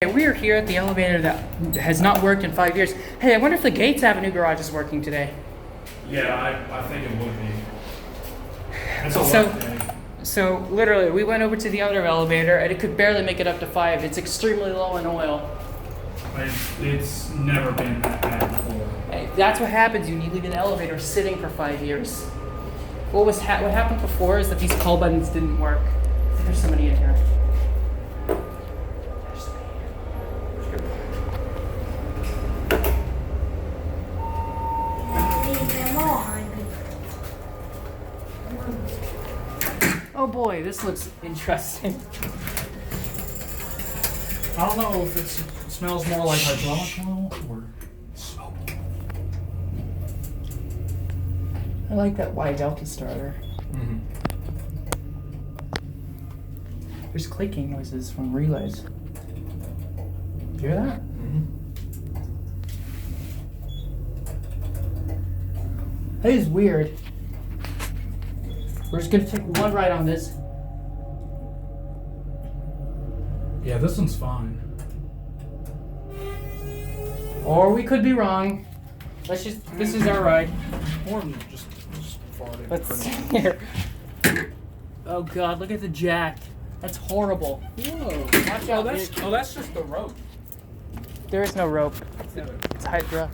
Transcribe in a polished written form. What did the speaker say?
We are here at the elevator that has not worked in 5 years. Hey, I wonder if the Gates Avenue garage is working today. Yeah, I think it would be. It's a So- work day. So literally, we went over to the other elevator and it could barely make it up to 5. It's extremely low in oil. It's never been that bad before. Hey, that's what happens. You leave an elevator sitting for 5 years. What happened before is that these call buttons didn't work. There's somebody in here. There's somebody in here. Oh boy, this looks interesting. I don't know if it smells more like hydraulic oil or smoke. I like that Y Delta starter. Mm-hmm. There's clicking noises from relays. You hear that? Mm-hmm. That is weird. We're just gonna take one ride on this. Yeah, this one's fine. Or we could be wrong. This is our ride. Or just farted. Let's see here. Oh god, look at the jack. That's horrible. Whoa. Watch out. That's just the rope. There is no rope. It's Hydra.